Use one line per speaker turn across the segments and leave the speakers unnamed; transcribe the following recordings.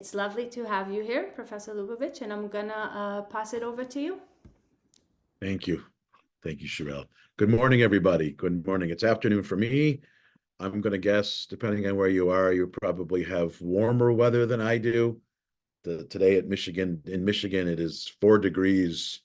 It's lovely to have you here, Professor Lupovitch, and I'm gonna pass it over to you.
Thank you. Thank you, Sherelle. Good morning, everybody. Good morning. It's afternoon for me. I'm going to guess, depending on where you are, you probably have warmer weather than I do. Today in Michigan, it is 4 degrees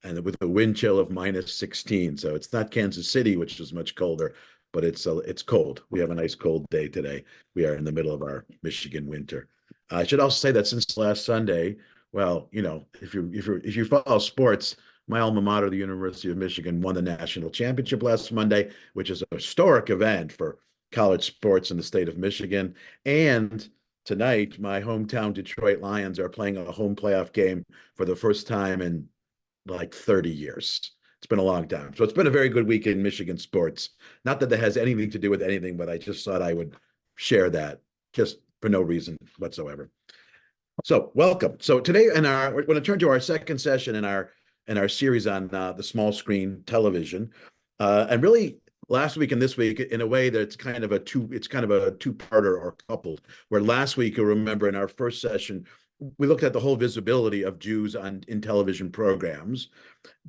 and with a wind chill of -16. So it's not Kansas City, which is much colder, but it's cold. We have a nice cold day today. We are in the middle of our Michigan winter. I should also say that since last Sunday, well, if you follow sports, my alma mater, the University of Michigan, won the national championship last Monday, which is a historic event for college sports in the state of Michigan. And tonight, my hometown Detroit Lions are playing a home playoff game for the first time in like 30 years. It's been a long time. So it's been a very good week in Michigan sports. Not that that has anything to do with anything, but I just thought I would share that just for no reason whatsoever. So welcome. So today we're going to turn to our second session in our series on the small screen television. And really last week and this week in a way that it's kind of a two-parter or coupled, where last week, you'll remember in our first session, we looked at the whole visibility of Jews in television programs.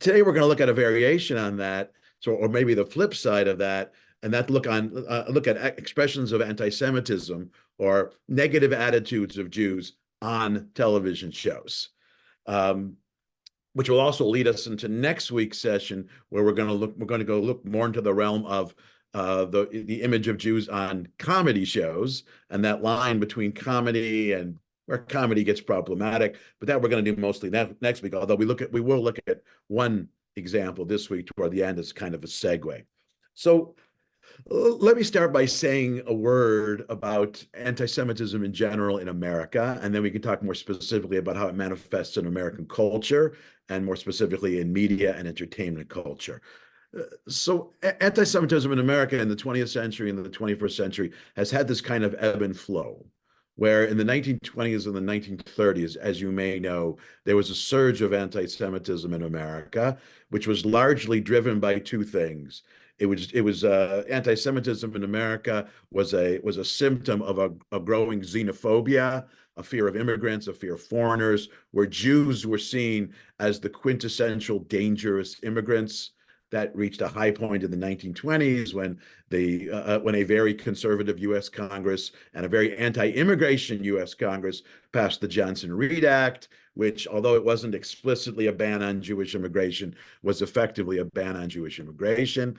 Today, we're going to look at a variation on that, or maybe the flip side of that, and that look at expressions of anti-Semitism or negative attitudes of Jews on television shows. Which will also lead us into next week's session, where we're going to go look more into the realm of the image of Jews on comedy shows and that line between comedy and where comedy gets problematic. But that we're going to do mostly next week. Although we will look at one example this week toward the end as kind of a segue. So let me start by saying a word about anti-Semitism in general in America, and then we can talk more specifically about how it manifests in American culture, and more specifically in media and entertainment culture. So anti-Semitism in America in the 20th century and the 21st century has had this kind of ebb and flow, where in the 1920s and the 1930s, as you may know, there was a surge of anti-Semitism in America, which was largely driven by two things. Anti-Semitism in America was a symptom of a growing xenophobia, a fear of immigrants, a fear of foreigners, where Jews were seen as the quintessential dangerous immigrants. That reached a high point in the 1920s when a very conservative U.S. Congress and a very anti-immigration U.S. Congress passed the Johnson-Reed Act, which, although it wasn't explicitly a ban on Jewish immigration, was effectively a ban on Jewish immigration.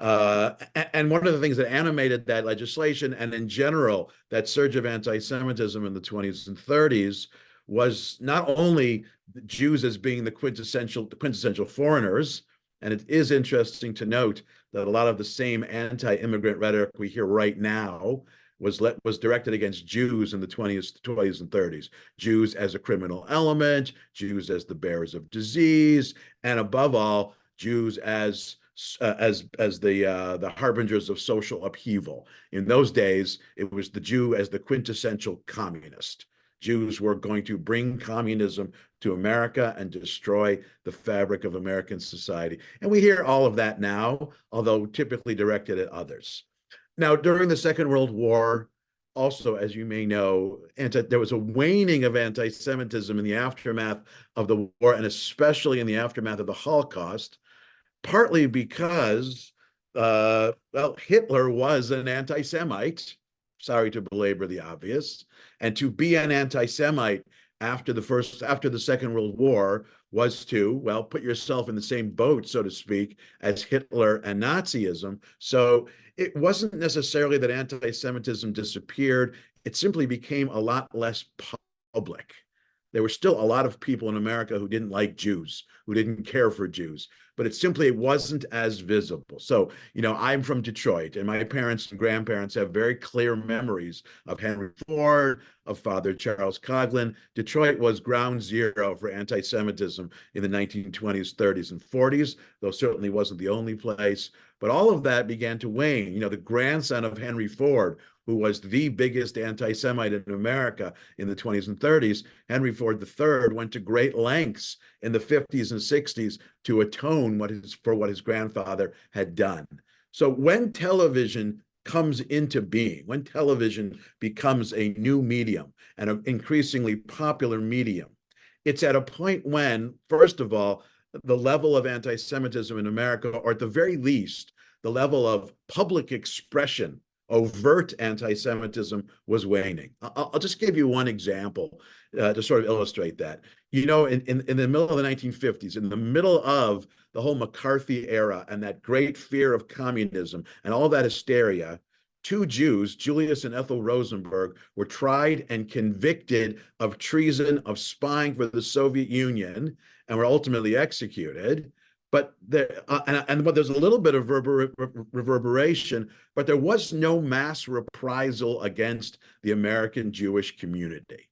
And one of the things that animated that legislation, and in general, that surge of anti-Semitism in the 20s and 30s, was not only the Jews as being the quintessential foreigners. And it is interesting to note that a lot of the same anti-immigrant rhetoric we hear right now was directed against Jews in the 20s and 30s. Jews as a criminal element, Jews as the bearers of disease, and above all, Jews as the harbingers of social upheaval. In those days, it was the Jew as the quintessential communist. Jews were going to bring communism to America and destroy the fabric of American society. And we hear all of that now, although typically directed at others. Now, during the Second World War, also, as you may know, there was a waning of anti-Semitism in the aftermath of the war, and especially in the aftermath of the Holocaust, partly because, Hitler was an anti-Semite. Sorry to belabor the obvious. And to be an anti-Semite after the Second World War was to, well, put yourself in the same boat, so to speak, as Hitler and Nazism. So it wasn't necessarily that anti-Semitism disappeared. It simply became a lot less public. There were still a lot of people in America who didn't like Jews, who didn't care for Jews, but it wasn't as visible. So, I'm from Detroit, and my parents and grandparents have very clear memories of Henry Ford, of Father Charles Coughlin. Detroit was ground zero for anti-Semitism in the 1920s, 30s, and 40s, though certainly wasn't the only place. But all of that began to wane. The grandson of Henry Ford, who was the biggest anti-Semite in America in the 20s and 30s, Henry Ford III, went to great lengths in the 50s and 60s to atone for what his grandfather had done. So when television comes into being, when television becomes a new medium and an increasingly popular medium, it's at a point when, first of all, the level of anti-Semitism in America, or at the very least, the level of public expression, overt anti-Semitism, was waning. I'll just give you one example to sort of illustrate that. You know, in the middle of the 1950s, in the middle of the whole McCarthy era and that great fear of communism and all that hysteria, two Jews, Julius and Ethel Rosenberg, were tried and convicted of treason, of spying for the Soviet Union, and were ultimately executed. But there's a little bit of reverberation, but there was no mass reprisal against the American Jewish community.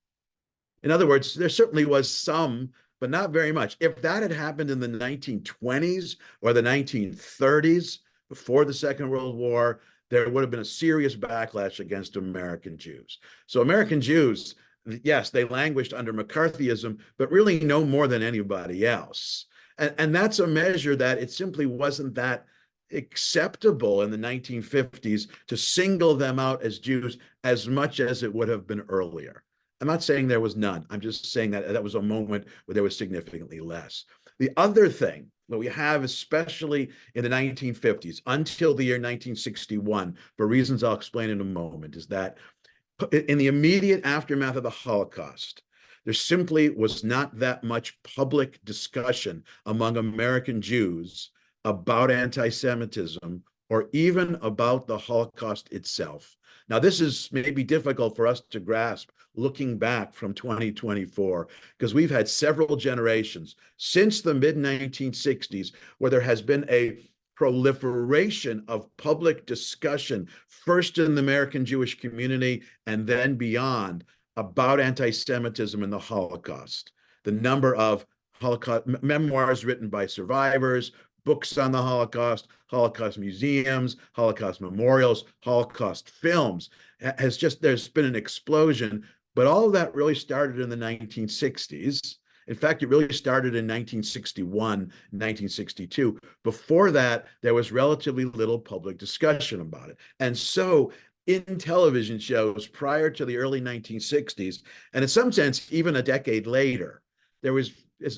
In other words, there certainly was some, but not very much. If that had happened in the 1920s or the 1930s, before the Second World War, there would have been a serious backlash against American Jews. So American Jews, yes, they languished under McCarthyism, but really no more than anybody else. And that's a measure that it simply wasn't that acceptable in the 1950s to single them out as Jews as much as it would have been earlier. I'm not saying there was none. I'm just saying that that was a moment where there was significantly less. The other thing that we have, especially in the 1950s, until the year 1961, for reasons I'll explain in a moment, is that in the immediate aftermath of the Holocaust, there simply was not that much public discussion among American Jews about anti-Semitism or even about the Holocaust itself. Now, this is maybe difficult for us to grasp looking back from 2024, because we've had several generations since the mid-1960s where there has been a proliferation of public discussion, first in the American Jewish community and then beyond, about anti-Semitism and the Holocaust. The number of Holocaust memoirs written by survivors, books on the Holocaust, Holocaust museums, Holocaust memorials, Holocaust films, there's been an explosion. But all of that really started in the 1960s. In fact, it really started in 1961, 1962. Before that, there was relatively little public discussion about it. And so in television shows prior to the early 1960s, and in some sense, even a decade later, there was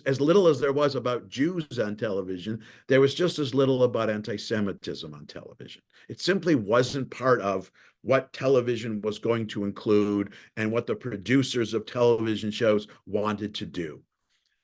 as little as there was about Jews on television, there was just as little about anti-Semitism on television. It simply wasn't part of what television was going to include and what the producers of television shows wanted to do.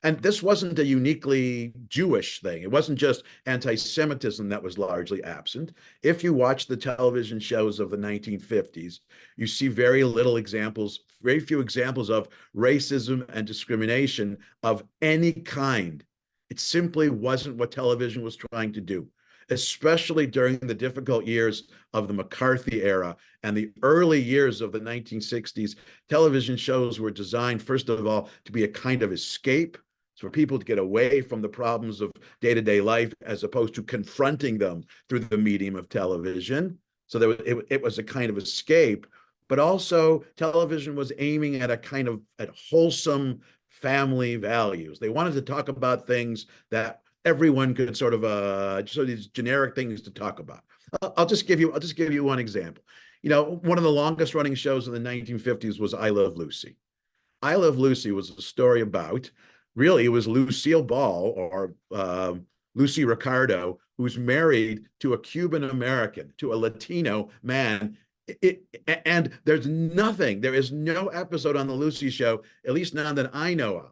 And this wasn't a uniquely Jewish thing. It wasn't just anti-Semitism that was largely absent. If you watch the television shows of the 1950s, you see very few examples of racism and discrimination of any kind. It simply wasn't what television was trying to do, especially during the difficult years of the McCarthy era and the early years of the 1960s. Television shows were designed, first of all, to be a kind of escape, for people to get away from the problems of day-to-day life as opposed to confronting them through the medium of television. So it was a kind of escape, but also television was aiming at at wholesome family values. They wanted to talk about things that everyone could these generic things to talk about. I'll just give you one example. You know, one of the longest running shows in the 1950s was I Love Lucy. I Love Lucy was a story about, really, it was Lucille Ball, or Lucy Ricardo, who's married to a Cuban American, to a Latino man. And there is no episode on the Lucy show, at least none that I know of,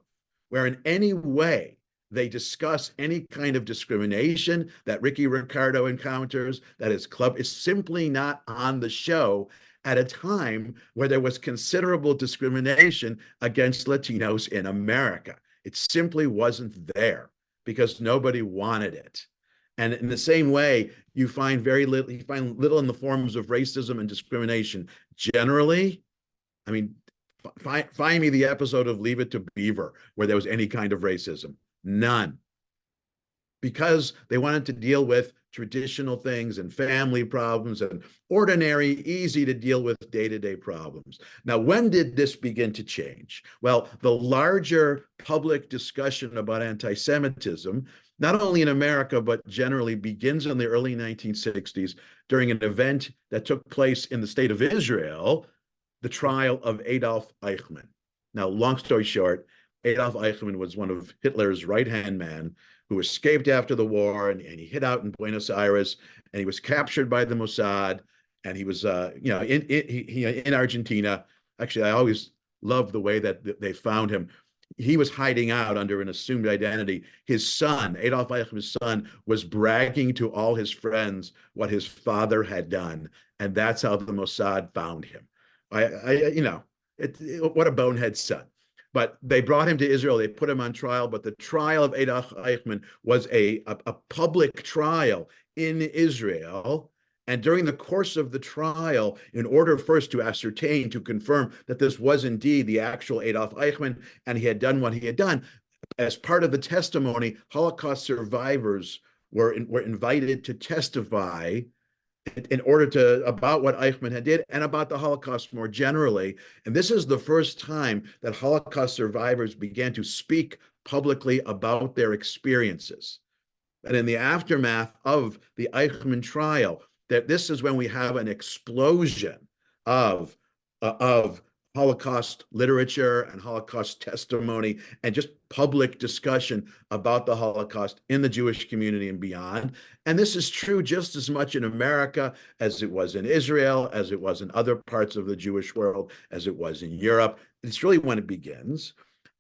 where in any way they discuss any kind of discrimination that Ricky Ricardo encounters, that his club is simply not on the show at a time where there was considerable discrimination against Latinos in America. It simply wasn't there because nobody wanted it. And in the same way, you find little in the forms of racism and discrimination. Generally, I mean, find me the episode of Leave It to Beaver where there was any kind of racism. None. Because they wanted to deal with traditional things and family problems and ordinary, easy to deal with day-to-day problems. Now, when did this begin to change? Well, the larger public discussion about anti-Semitism, not only in America, but generally begins in the early 1960s during an event that took place in the state of Israel, the trial of Adolf Eichmann. Now, long story short, Adolf Eichmann was one of Hitler's right-hand man who escaped after the war, and he hid out in Buenos Aires, and he was captured by the Mossad, and he was, in Argentina. Actually, I always loved the way that they found him. He was hiding out under an assumed identity. His son, Adolf Eichmann's son, was bragging to all his friends what his father had done, and that's how the Mossad found him. What a bonehead son. But they brought him to Israel. They put him on trial. But the trial of Adolf Eichmann was a public trial in Israel. And during the course of the trial, in order first to ascertain, to confirm that this was indeed the actual Adolf Eichmann and he had done what he had done, as part of the testimony, Holocaust survivors were invited to testify in order to about what Eichmann had did and about the Holocaust more generally. And this is the first time that Holocaust survivors began to speak publicly about their experiences. And in the aftermath of the Eichmann trial, that this is when we have an explosion of Holocaust literature and Holocaust testimony and just public discussion about the Holocaust in the Jewish community and beyond. And this is true just as much in America as it was in Israel, as it was in other parts of the Jewish world, as it was in Europe. It's really when it begins.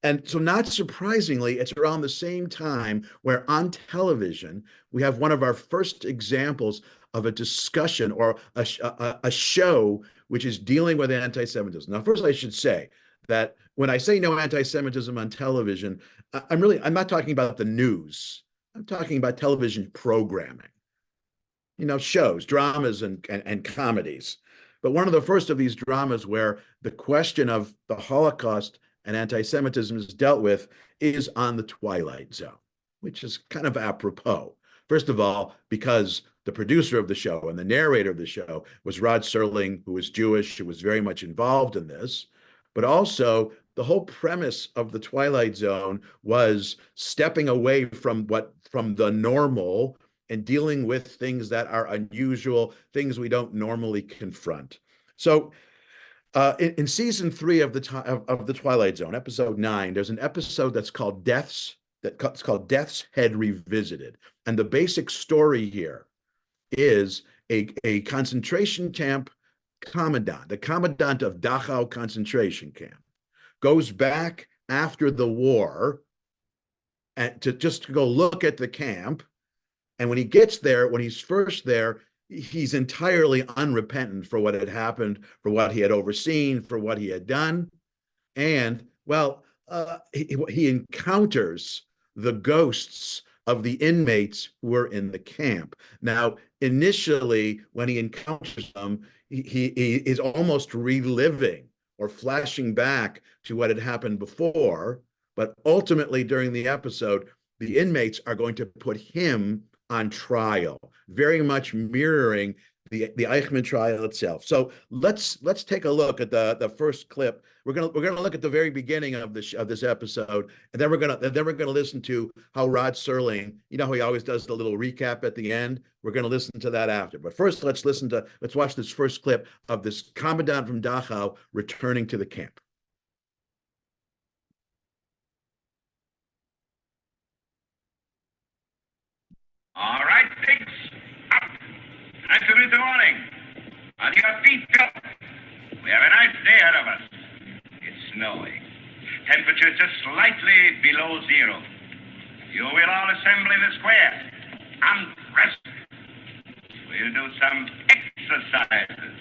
And so not surprisingly, it's around the same time where on television, we have one of our first examples of a discussion or a show which is dealing with anti-Semitism. Now, first I should say that when I say no anti-Semitism on television, I'm not talking about the news. I'm talking about television programming, shows, dramas, and comedies. But one of the first of these dramas where the question of the Holocaust and anti-Semitism is dealt with is on the Twilight Zone, which is kind of apropos. First of all, because the producer of the show and the narrator of the show was Rod Serling, who was Jewish, who was very much involved in this. But also, the whole premise of the Twilight Zone was stepping away from the normal and dealing with things that are unusual, things we don't normally confront. So in season 3 of the Twilight Zone, episode 9, there's an episode that's called Death's Head Revisited. And the basic story here is a concentration camp commandant, the commandant of Dachau concentration camp, goes back after the war and to go look at the camp. And when he gets there, when he's first there, he's entirely unrepentant for what had happened, for what he had overseen, for what he had done. And, well, he encounters the ghosts of the inmates who were in the camp. Now, initially, when he encounters them, he is almost reliving or flashing back to what had happened before. But ultimately, during the episode, the inmates are going to put him on trial, very much mirroring the Eichmann trial itself. So let's take a look at the first clip. We're gonna look at the very beginning of this episode, and then we're gonna listen to how Rod Serling, how he always does the little recap at the end. We're gonna listen to that after. But first, let's watch this first clip of this commandant from Dachau returning to the camp.
All right, pigs, up. Time to greet the morning. On your feet, go. We have a nice day ahead of us. It's snowing. Temperature just slightly below zero. You will all assemble in the square. Undress. We'll do some exercises.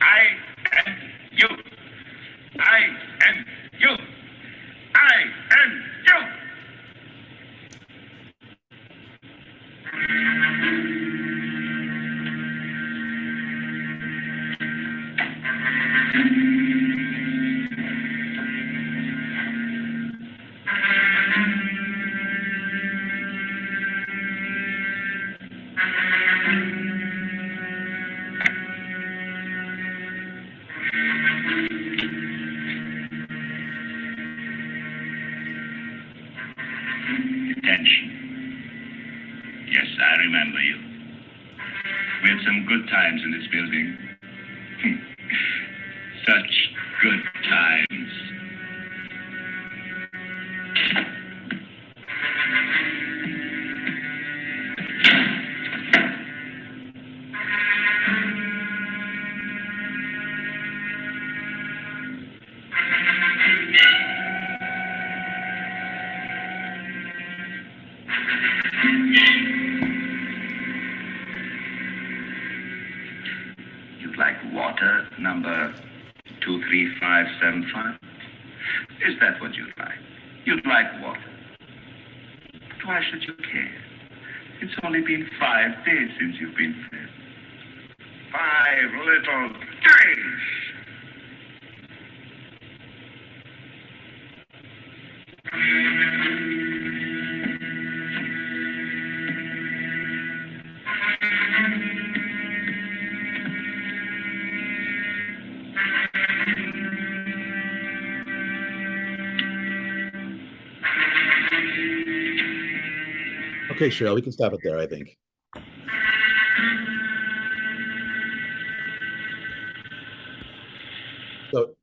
I and you. I and you. I and you. remember you. We had some good times in this building. Such good times. You'd like water, number 23575? Is that what you'd like? You'd like water. But why should you care? It's only been 5 days since you've been fed. 5 little days!
Okay, Cheryl, we can stop it there, I think. So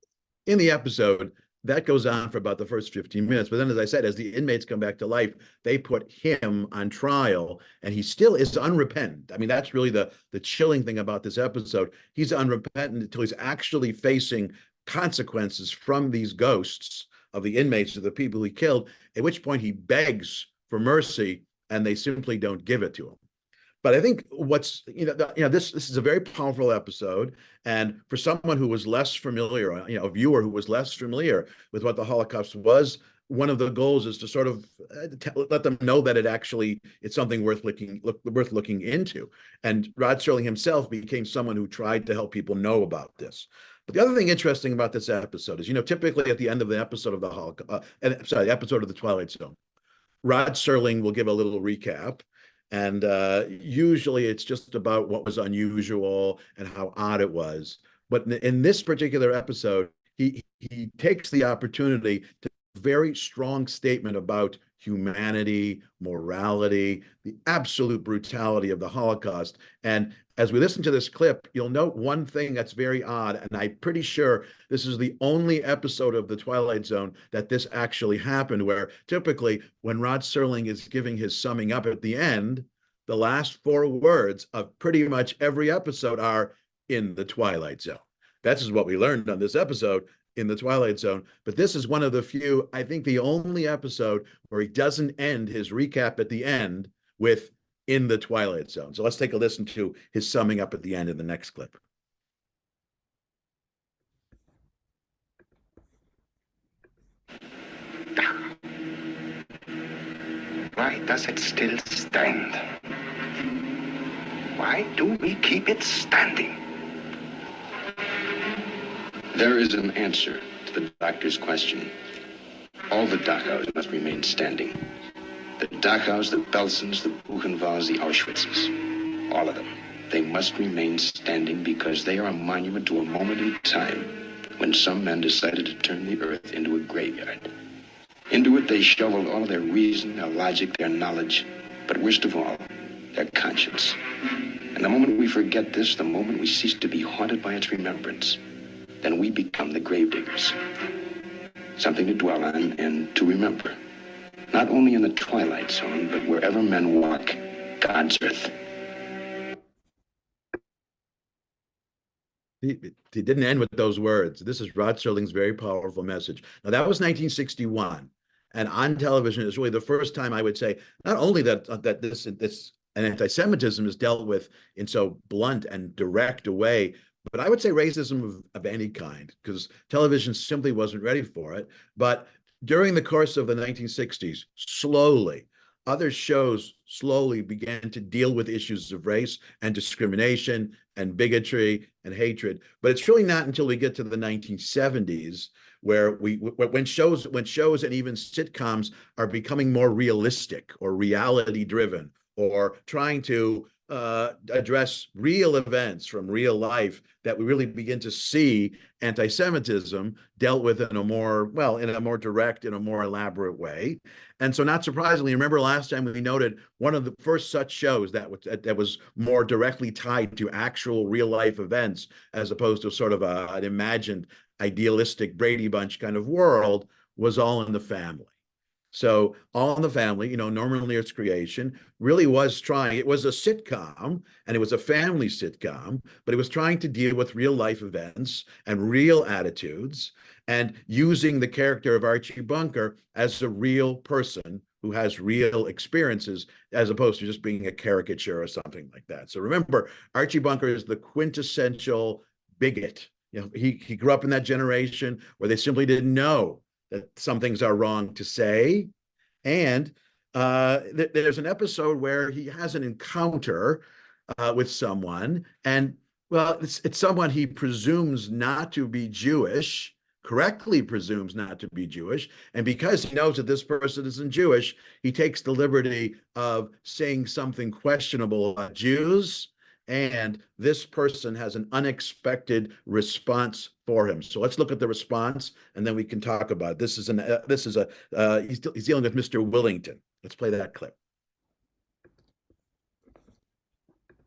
in the episode, that goes on for about the first 15 minutes. But then, as I said, as the inmates come back to life, they put him on trial, and he still is unrepentant. I mean, that's really the chilling thing about this episode. He's unrepentant until he's actually facing consequences from these ghosts of the inmates, of the people he killed, at which point he begs for mercy, and they simply don't give it to him. But I think what's, this is a very powerful episode. And for someone who was less familiar, a viewer who was less familiar with what the Holocaust was, one of the goals is to sort of let them know that it's something worth looking into. And Rod Serling himself became someone who tried to help people know about this. But the other thing interesting about this episode is, typically at the end of the episode of the Holocaust, episode of the Twilight Zone, Rod Serling will give a little recap. And usually it's just about what was unusual and how odd it was. But in this particular episode, he takes the opportunity to make a very strong statement about humanity, morality, the absolute brutality of the Holocaust. And as we listen to this clip, you'll note one thing that's very odd, and I'm pretty sure this is the only episode of The Twilight Zone that this actually happened, where typically when Rod Serling is giving his summing up at the end, the last 4 words of pretty much every episode are "in the Twilight Zone." That's what we learned on this episode, in the Twilight Zone. But this is one of the few, I think the only episode where he doesn't end his recap at the end with "in the Twilight Zone." So let's take a listen to his summing up at the end in the next clip.
Why does it still stand? Why do we keep it standing?
There is an answer to the doctor's question. All the Dachau's must remain standing. The Dachau's, the Belsens, the Buchenwalds, the Auschwitzes. All of them. They must remain standing because they are a monument to a moment in time when some men decided to turn the earth into a graveyard. Into it they shoveled all their reason, their logic, their knowledge, but worst of all, their conscience. And the moment we forget this, the moment we cease to be haunted by its remembrance, then we become the gravediggers. Something to dwell on and to remember. Not only in the Twilight Zone, but wherever men walk God's earth.
He didn't end with those words. This is Rod Serling's very powerful message. Now, that was 1961. And on television, it's really the first time I would say, not only that this and anti-Semitism is dealt with in so blunt and direct a way, but I would say racism of any kind, because television simply wasn't ready for it. But during the course of the 1960s, slowly, other shows slowly began to deal with issues of race and discrimination and bigotry and hatred. But it's really not until we get to the 1970s where when shows and even sitcoms are becoming more realistic or reality driven, or trying to address real events from real life that we really begin to see anti-Semitism dealt with in a more, well, in a more direct, in a more elaborate way. And so not surprisingly, remember last time we noted one of the first such shows that was more directly tied to actual real life events as opposed to sort of an imagined idealistic Brady Bunch kind of world was All in the Family. So All in the Family, you know, Norman Lear's creation, really was trying, it was a sitcom and it was a family sitcom, but it was trying to deal with real life events and real attitudes and using the character of Archie Bunker as a real person who has real experiences as opposed to just being a caricature or something like that. So remember, Archie Bunker is the quintessential bigot. You know, he grew up in that generation where they simply didn't know that some things are wrong to say. And there's an episode where he has an encounter with someone, and well, it's someone he presumes not to be Jewish, correctly presumes not to be Jewish. And because he knows that this person isn't Jewish, he takes the liberty of saying something questionable about Jews. And this person has an unexpected response for him. So let's look at the response, and then we can talk about it. He's dealing with Mr. Willington. Let's play that clip.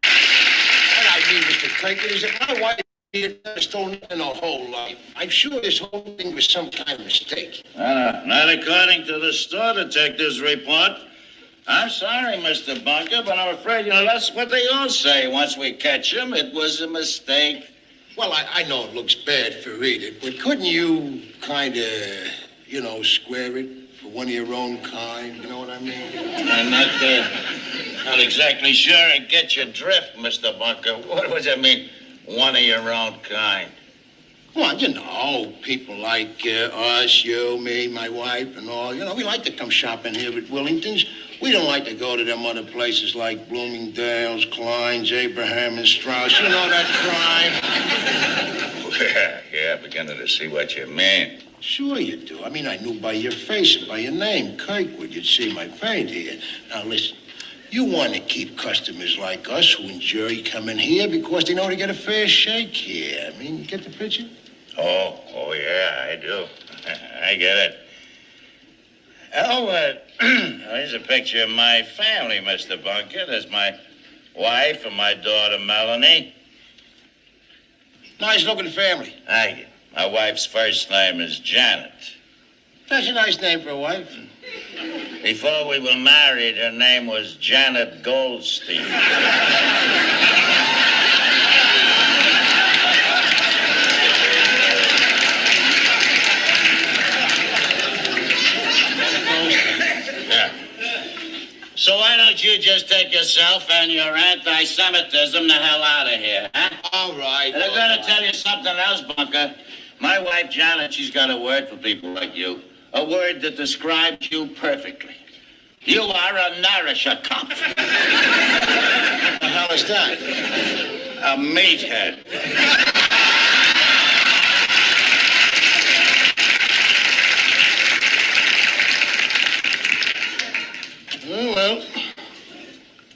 What I mean, Mr. Kirk, is that my wife stole nothing her whole life. I'm sure this whole thing was some kind of mistake.
Not according to the store detective's report. I'm sorry, Mr. Bunker, but I'm afraid, that's what they all say. Once we catch him, it was a mistake.
Well, I know it looks bad for reading, but couldn't you kind of, square it for one of your own kind? You know what I mean?
I'm not exactly sure I get your drift, Mr. Bunker. What does that mean, one of your own kind?
Well, people like us, you, me, my wife, and all. We like to come shopping here at Willington's. We don't like to go to them other places like Bloomingdale's, Klein's, Abraham and Strauss. You know that crime?
Yeah, beginning to see what you mean.
Sure you do. I knew by your face and by your name, Kirkwood, you'd see my paint here. Now, listen, you want to keep customers like us who enjoy coming here because they know they get a fair shake here. You get the picture?
Oh, yeah, I do. I get it. Here's a picture of my family, Mr. Bunker. There's my wife and my daughter, Melanie.
Nice-looking family.
Thank you. My wife's first name is Janet.
That's a nice name for a wife.
Before we were married, her name was Janet Goldstein. So why don't you just take yourself and your anti-Semitism the hell out of here, huh?
All right.
And I'm going to tell you something else, Bunker. My wife, Janet, she's got a word for people like you. A word that describes you perfectly. You are a nourisher cup.
What the hell is that?
A meathead.
Oh, well,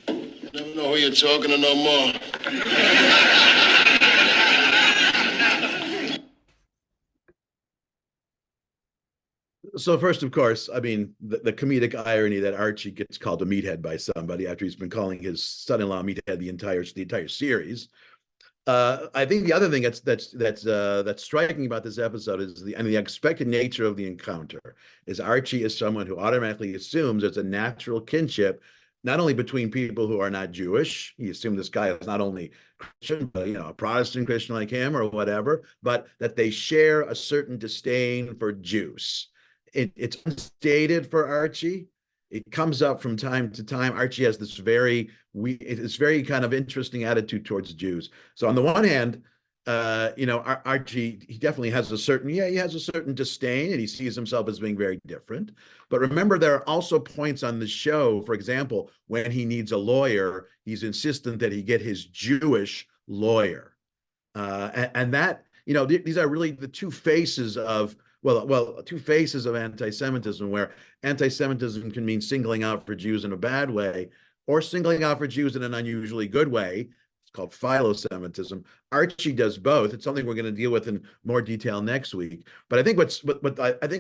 you never know who you're talking to no more.
So first, of course, the comedic irony that Archie gets called a meathead by somebody after he's been calling his son-in-law meathead the entire series. I think the other thing that's striking about this episode is the unexpected nature of the encounter. Is Archie is someone who automatically assumes there's a natural kinship, not only between people who are not Jewish. He assumed this guy is not only Christian, but a Protestant Christian like him or whatever, but that they share a certain disdain for Jews. It's unstated for Archie. It comes up from time to time. Archie has this very kind of interesting attitude towards Jews. So on the one hand, Archie, he definitely has a certain disdain, and he sees himself as being very different. But remember, there are also points on the show, for example, when he needs a lawyer, he's insistent that he get his Jewish lawyer. And that, these are really the two faces of anti-Semitism, where anti-Semitism can mean singling out for Jews in a bad way, or singling out for Jews in an unusually good way. It's called philo-Semitism. Archie does both. It's something we're going to deal with in more detail next week. But I think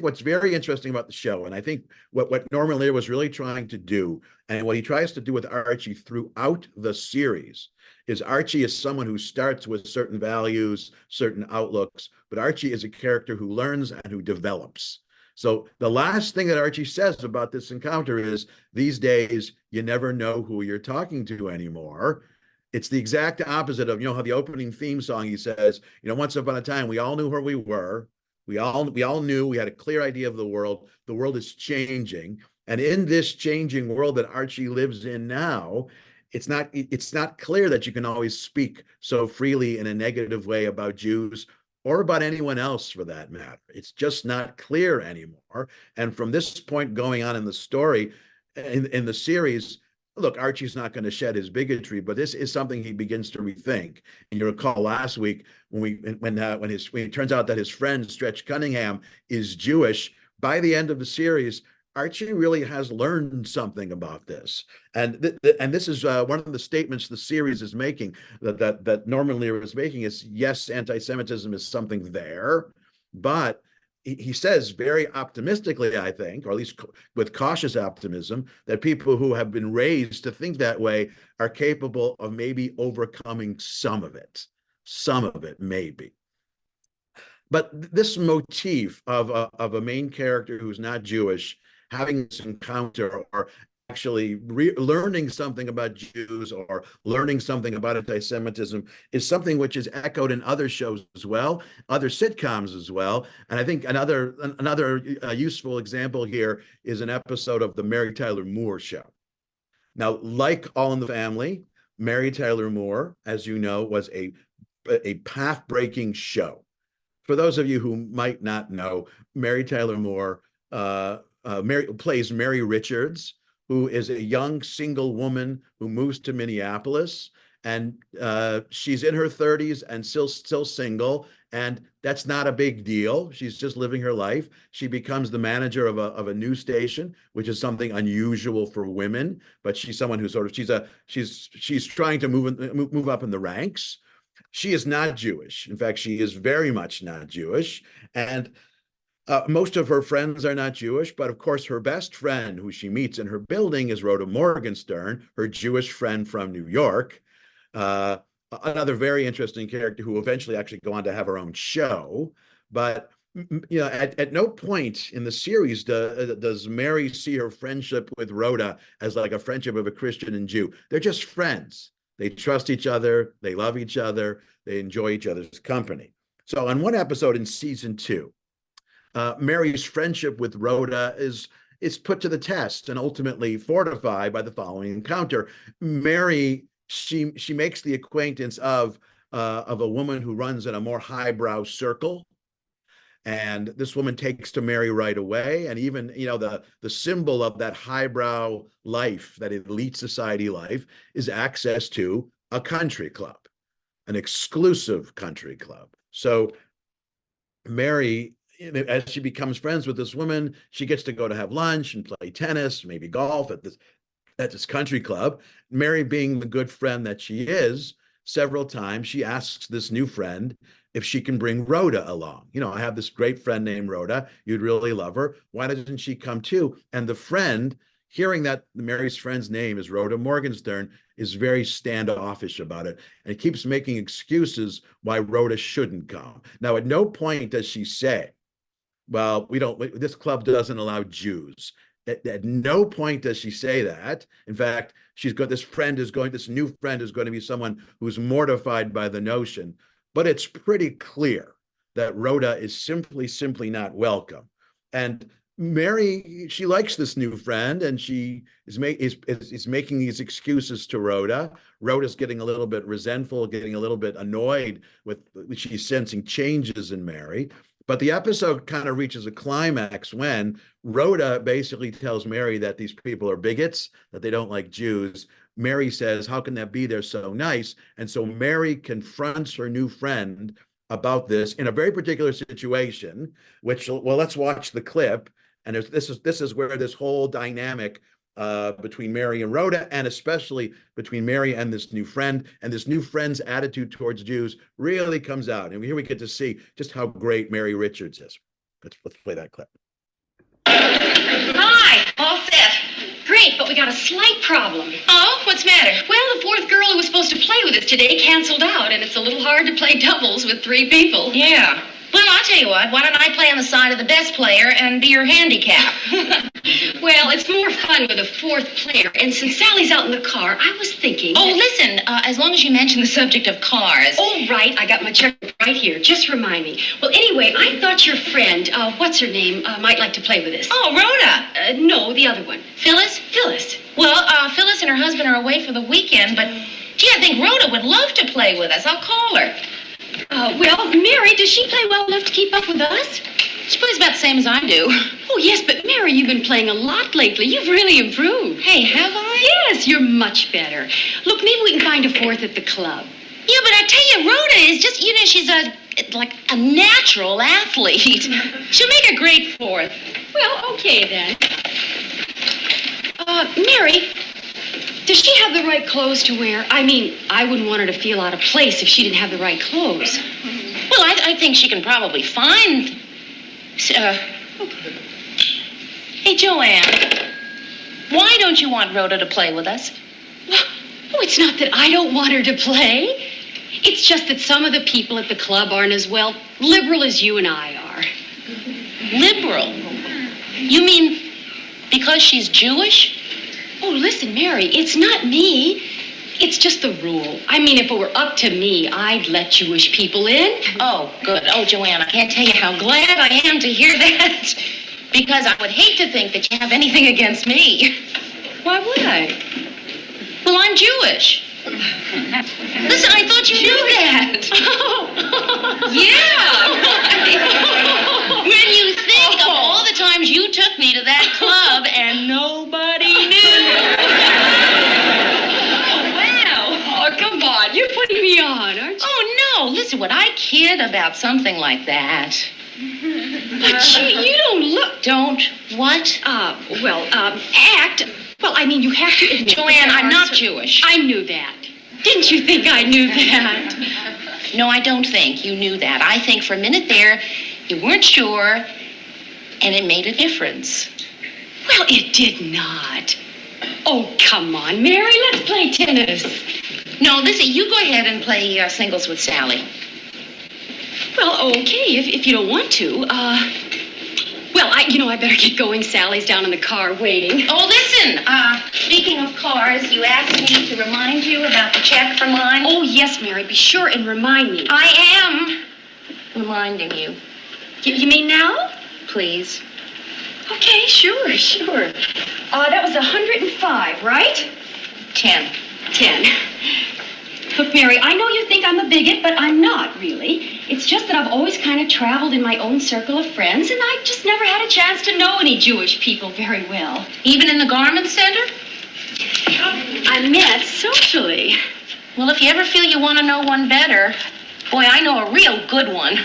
what's very interesting about the show, and I think what Norman Lear was really trying to do, and what he tries to do with Archie throughout the series, is Archie is someone who starts with certain values, certain outlooks, but Archie is a character who learns and who develops. So the last thing that Archie says about this encounter is, these days, you never know who you're talking to anymore. It's the exact opposite of, how the opening theme song, he says, once upon a time, we all knew where we were. We all knew, we had a clear idea of the world. The world is changing. And in this changing world that Archie lives in now, it's not clear that you can always speak so freely in a negative way about Jews or about anyone else for that matter. It's just not clear anymore. And from this point going on in the story, in the series, look, Archie's not going to shed his bigotry, but this is something he begins to rethink. And you recall last week when it turns out that his friend Stretch Cunningham is Jewish, by the end of the series, Archie really has learned something about this. And this is one of the statements the series is making, that Norman Lear is making, is, yes, anti-Semitism is something there, but he says very optimistically, I think, or at least with cautious optimism, that people who have been raised to think that way are capable of maybe overcoming some of it maybe. But this motif of a main character who's not Jewish having this encounter, or actually learning something about Jews, or learning something about anti-Semitism, is something which is echoed in other shows as well, other sitcoms as well. And I think another useful example here is an episode of the Mary Tyler Moore Show. Now, like All in the Family, Mary Tyler Moore, as you know, was a path-breaking show. For those of you who might not know, Mary Tyler Moore plays Mary Richards, who is a young single woman who moves to Minneapolis, and she's in her 30s and still single, and that's not a big deal. She's just living her life. She becomes the manager of a news station, which is something unusual for women, but she's someone who she's trying to move up in the ranks. She is not Jewish. In fact, she is very much not Jewish, and most of her friends are not Jewish, but of course her best friend who she meets in her building is Rhoda Morgenstern, her Jewish friend from New York. Another very interesting character who eventually actually go on to have her own show. But at no point in the series does Mary see her friendship with Rhoda as like a friendship of a Christian and Jew. They're just friends. They trust each other. They love each other. They enjoy each other's company. So on one episode in season 2, Mary's friendship with Rhoda is put to the test and ultimately fortified by the following encounter. Mary, she makes the acquaintance of a woman who runs in a more highbrow circle, and this woman takes to Mary right away. And even the symbol of that highbrow life, that elite society life, is access to a country club, an exclusive country club. So Mary, as she becomes friends with this woman, she gets to go to have lunch and play tennis, maybe golf at this country club. Mary, being the good friend that she is, several times she asks this new friend if she can bring Rhoda along. I have this great friend named Rhoda. You'd really love her. Why doesn't she come too? And the friend, hearing that Mary's friend's name is Rhoda Morgenstern, is very standoffish about it and keeps making excuses why Rhoda shouldn't come. Now, at no point does she say, well, this club doesn't allow Jews. At no point does she say that. In fact, this new friend is going to be someone who's mortified by the notion. But it's pretty clear that Rhoda is simply not welcome. And Mary, she likes this new friend, and she is making these excuses to Rhoda. Rhoda's getting a little bit resentful, getting a little bit annoyed she's sensing changes in Mary. But the episode kind of reaches a climax when Rhoda basically tells Mary that these people are bigots, that they don't like Jews. Mary says, how can that be? They're so nice. And so Mary confronts her new friend about this in a very particular situation, let's watch the clip. And this is where this whole dynamic between Mary and Rhoda, and especially between Mary and this new friend. And this new friend's attitude towards Jews really comes out. And here we get to see just how great Mary Richards is. Let's play that clip.
Hi, all set. Great, but we got a slight problem. Oh, what's the matter? Well, the fourth girl who was supposed to play with us today canceled out, and it's a little hard to play doubles with 3 people. Yeah. Well, I'll tell you what, why don't I play on the side of the best player and be your handicap? Well, it's more fun with a fourth player, and since Sally's out in the car, I was thinking... Oh, listen, as long as you mention the subject of cars... Oh, right, I got my checkbook right here. Just remind me. Well, anyway, I thought your friend, what's her name, might like to play with us. Oh, Rhoda. No, the other one. Phyllis? Phyllis. Well, Phyllis and her husband are away for the weekend, but, gee, I think Rhoda would love to play with us. I'll call her. Well, Mary, does she play well enough to keep up with us? She plays about the same as I do. Oh, yes, but Mary, you've been playing a lot lately. You've really improved. Hey, have I? Yes, you're much better. Look, maybe we can find a fourth at the club. Yeah, but I tell you, Rhoda is just, she's like a natural athlete. She'll make a great fourth. Well, okay then. Mary, does she have the right clothes to wear? I mean, I wouldn't want her to feel out of place if she didn't have the right clothes. Well, I think she can probably find... Hey, Joanne, why don't you want Rhoda to play with us? Oh, it's not that I don't want her to play. It's just that some of the people at the club aren't as well liberal as you and I are. Liberal? You mean because she's Jewish? Oh, listen, Mary, it's not me. It's just the rule. I mean, if it were up to me, I'd let Jewish people in. Oh, good. Oh, Joanne, I can't tell you how glad I am to hear that. Because I would hate to think that you have anything against me. Why would I? Well, I'm Jewish. Listen, I thought you knew that. Yeah. When you think of all the times you took me to that club and nobody knew. Come on, you're putting me on, aren't you? Oh, no. Listen, would I kid about something like that? But you don't look... Don't what? Act. Well, I mean, you have to admit... Joanne, I'm not Jewish. I knew that. Didn't you think I knew that? No, I don't think you knew that. I think for a minute there, you weren't sure, and it made a difference. Well, it did not. Oh, come on, Mary, let's play tennis. No, listen, you go ahead and play singles with Sally. Well, okay, if you don't want to. I better get going. Sally's down in the car waiting. Oh, listen, speaking of cars, you asked me to remind you about the check for mine. Oh, yes, Mary, be sure and remind me. I am reminding you. You mean now? Please. Okay, sure. That was 105, right? 10. Look, Mary, I know you think I'm a bigot, but I'm not, really. It's just that I've always kind of traveled in my own circle of friends, and I just never had a chance to know any Jewish people very well. Even in the garment center? I meant socially. Well, if you ever feel you want to know one better, boy, I know a real good one.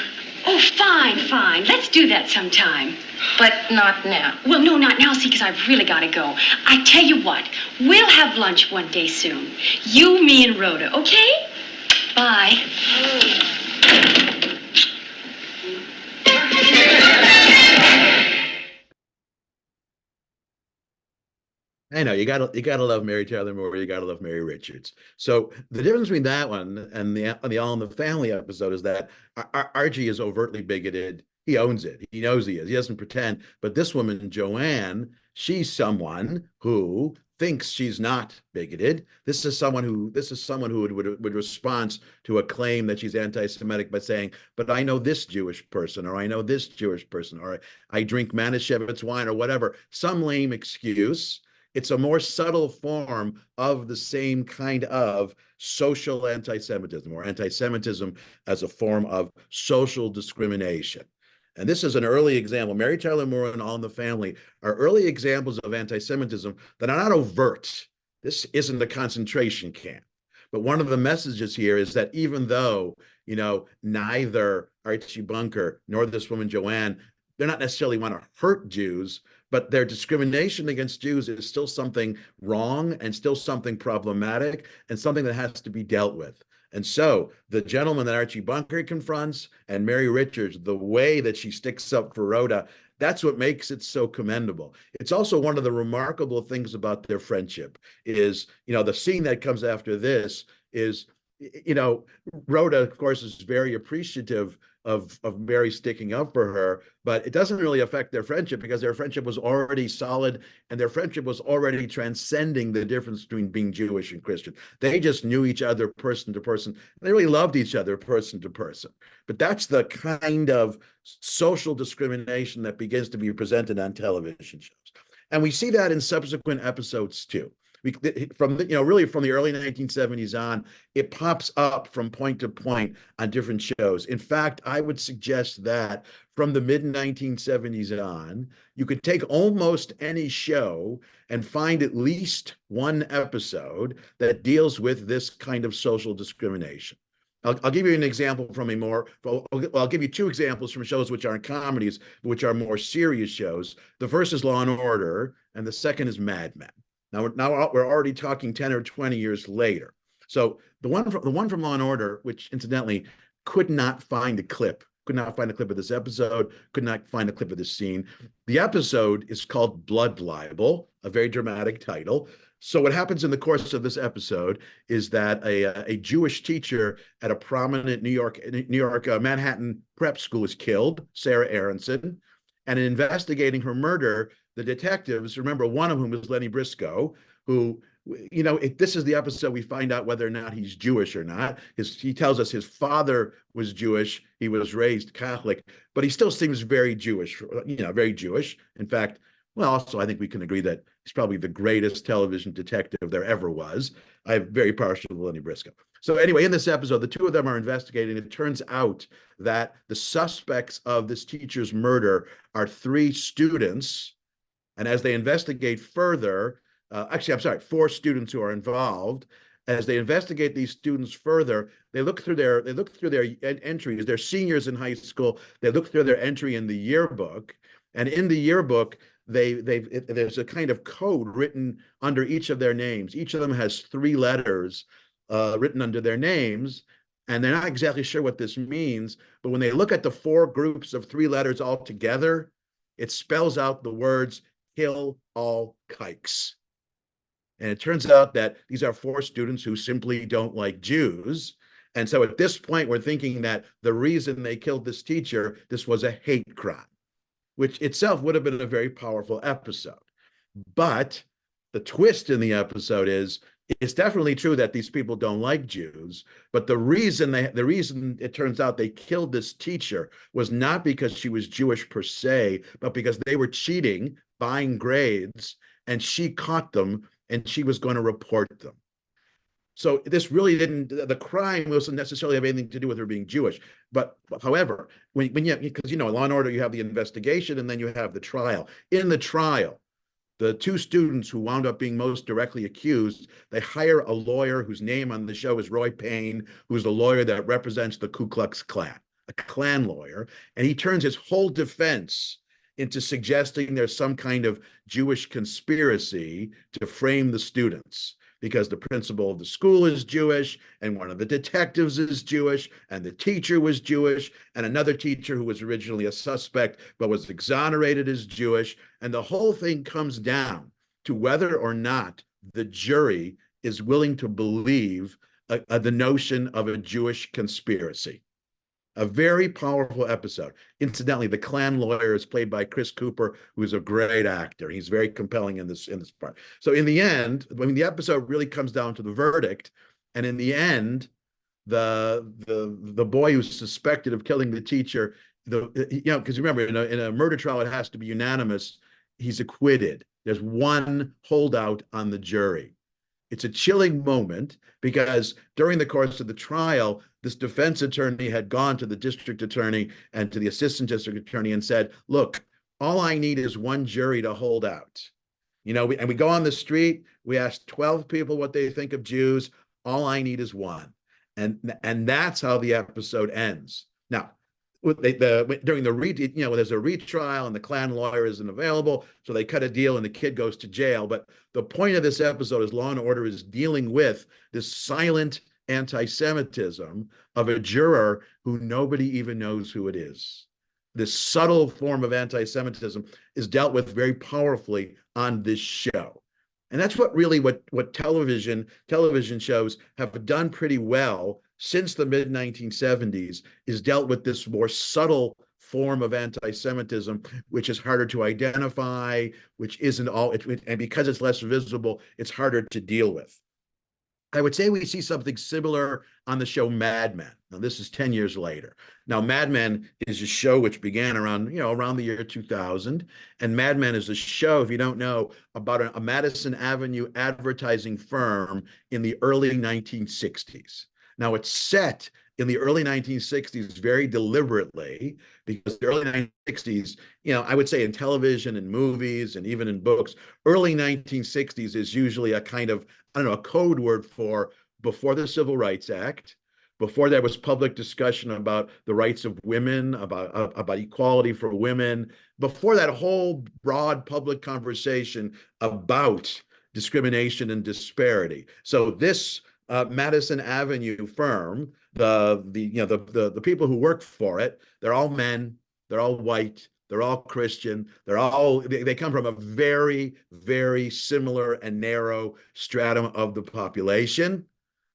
Oh, fine. Let's do that sometime. But not now. Well, no, not now, see, because I've really got to go. I tell you what, we'll have lunch one day soon. You, me, and Rhoda, okay? Bye.
I know you gotta love Mary Tyler Moore. You gotta love Mary Richards. So the difference between that one and the All in the Family episode is that Archie is overtly bigoted. He owns it. He knows he is. He doesn't pretend. But this woman, Joanne, she's someone who thinks she's not bigoted. This is someone who would respond to a claim that she's anti-Semitic by saying, "But I know this Jewish person, or I know this Jewish person, or I drink Manischewitz wine, or whatever." Some lame excuse. It's a more subtle form of the same kind of social anti-Semitism, or anti-Semitism as a form of social discrimination. And this is an early example. Mary Tyler Moore and All in the Family are early examples of anti-Semitism that are not overt. This isn't a concentration camp. But one of the messages here is that even though, neither Archie Bunker nor this woman Joanne, they're not necessarily want to hurt Jews, but their discrimination against Jews is still something wrong and still something problematic and something that has to be dealt with. And so the gentleman that Archie Bunker confronts and Mary Richards, the way that she sticks up for Rhoda, that's what makes it so commendable. It's also one of the remarkable things about their friendship is, the scene that comes after this is, Rhoda, of course, is very appreciative of Mary sticking up for her, but it doesn't really affect their friendship because their friendship was already solid and their friendship was already transcending the difference between being Jewish and Christian. They just knew each other person to person. They really loved each other person to person. But that's the kind of social discrimination that begins to be presented on television shows. And we see that in subsequent episodes too. Really from the early 1970s on, it pops up from point to point on different shows. In fact, I would suggest that from the mid 1970s on, you could take almost any show and find at least one episode that deals with this kind of social discrimination. I'll give you an example from I'll give you two examples from shows which aren't comedies, which are more serious shows. The first is Law and Order, and the second is Mad Men. Now we're already talking 10 or 20 years later. So the one from Law and Order, which incidentally could not find a clip of this episode, could not find a clip of this scene. The episode is called Blood Libel, a very dramatic title. So what happens in the course of this episode is that a Jewish teacher at a prominent New York Manhattan prep school is killed, Sarah Aronson, and in investigating her murder, the detectives, remember one of whom is Lenny Briscoe, who, this is the episode we find out whether or not he's Jewish or not. He tells us his father was Jewish, he was raised Catholic, but he still seems very Jewish, very Jewish. In fact, also I think we can agree that he's probably the greatest television detective there ever was. I'm very partial to Lenny Briscoe. So anyway, in this episode, the two of them are investigating. It turns out that the suspects of this teacher's murder are three students. And as they investigate further, four students who are involved. As they investigate these students further, they look through their entries. They're seniors in high school. They look through their entry in the yearbook, and in the yearbook, there's a kind of code written under each of their names. Each of them has three letters written under their names, and they're not exactly sure what this means. But when they look at the four groups of three letters all together, it spells out the words "kill all kikes." And it turns out that these are four students who simply don't like Jews. And so at this point, we're thinking that the reason they killed this teacher, this was a hate crime, which itself would have been a very powerful episode. But the twist in the episode is, it's definitely true that these people don't like Jews, but the reason it turns out they killed this teacher was not because she was Jewish per se, but because they were cheating, buying grades, and she caught them, and she was going to report them. So this really the crime wasn't necessarily have anything to do with her being Jewish. But however, because in Law and Order, you have the investigation and then you have the trial. In the trial, the two students who wound up being most directly accused, they hire a lawyer whose name on the show is Roy Payne, who's the lawyer that represents the Ku Klux Klan, a Klan lawyer, and he turns his whole defense into suggesting there's some kind of Jewish conspiracy to frame the students, because the principal of the school is Jewish, and one of the detectives is Jewish, and the teacher was Jewish, and another teacher who was originally a suspect but was exonerated is Jewish. And the whole thing comes down to whether or not the jury is willing to believe the notion of a Jewish conspiracy. A very powerful episode. Incidentally, the Klan lawyer is played by Chris Cooper, who is a great actor. He's very compelling in this part. So in the end, the episode really comes down to the verdict, and in the end, the boy who's suspected of killing the teacher, because remember, in a murder trial, it has to be unanimous. He's acquitted. There's one holdout on the jury. It's a chilling moment because during the course of the trial, this defense attorney had gone to the district attorney and to the assistant district attorney and said, look, all I need is one jury to hold out. And we go on the street, we ask 12 people what they think of Jews. All I need is one. And that's how the episode ends. Now, during the there's a retrial and the Klan lawyer isn't available, so they cut a deal and the kid goes to jail. But the point of this episode is Law and Order is dealing with this silent anti-Semitism of a juror who nobody even knows who it is. This subtle form of anti-Semitism is dealt with very powerfully on this show. And that's what television shows have done pretty well since the mid-1970s, is dealt with this more subtle form of anti-Semitism, which is harder to identify, which isn't all, and because it's less visible, it's harder to deal with. I would say we see something similar on the show Mad Men. Now, this is 10 years later. Now, Mad Men is a show which began around the year 2000. And Mad Men is a show, if you don't know, about a Madison Avenue advertising firm in the early 1960s. Now, it's set in the early 1960s very deliberately, because the early 1960s, I would say in television and movies and even in books, early 1960s is usually a kind of, a code word for before the Civil Rights Act, before there was public discussion about the rights of women, about equality for women, before that whole broad public conversation about discrimination and disparity. So this Madison Avenue firm, the people who work for it, they're all men, they're all white, they're all Christian, they come from a very, very similar and narrow stratum of the population.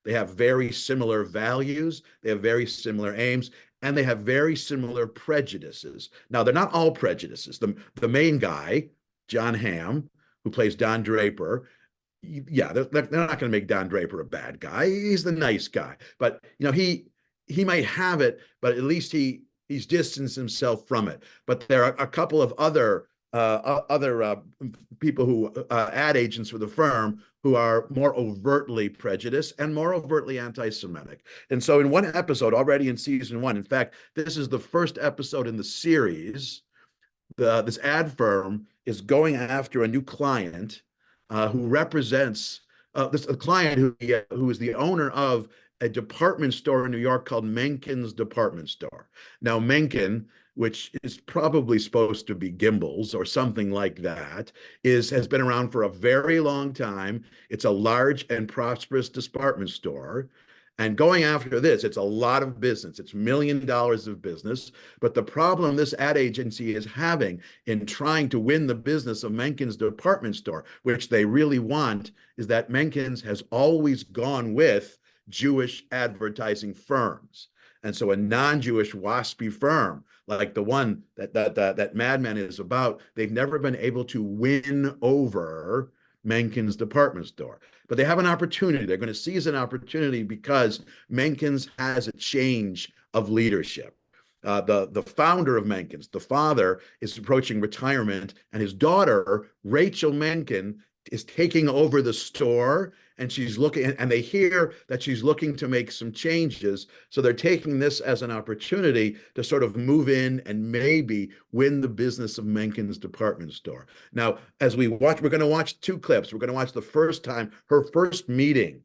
They have very similar values, they have very similar aims, and they have very similar prejudices. Now, they're not all prejudices. The main guy, John Hamm, who plays Don Draper, they're not going to make Don Draper a bad guy. He's the nice guy, but he might have it, but at least he's distanced himself from it. But there are a couple of other people who ad agents for the firm who are more overtly prejudiced and more overtly anti-Semitic. And so in one episode already in season 1, in fact, this is the first episode in the series, this ad firm is going after a new client who represents a client who is the owner of a department store in New York called Menken's Department Store. Now, Menken, which is probably supposed to be Gimbel's or something like that, has been around for a very long time. It's a large and prosperous department store. And going after this, it's a lot of business. It's $1 million of business. But the problem this ad agency is having in trying to win the business of Menken's Department Store, which they really want, is that Menken's has always gone with Jewish advertising firms. And so a non-Jewish waspy firm like the one that Mad Men is about, they've never been able to win over Menken's Department Store. But they have an opportunity. They're going to seize an opportunity because Menken's has a change of leadership. The founder of Menken's, the father, is approaching retirement, and his daughter, Rachel Menken, is taking over the store, and she's looking, and they hear that she's looking to make some changes. So they're taking this as an opportunity to sort of move in and maybe win the business of Menken's Department Store. Now, as we watch, we're going to watch 2 clips. We're going to watch the first time, her first meeting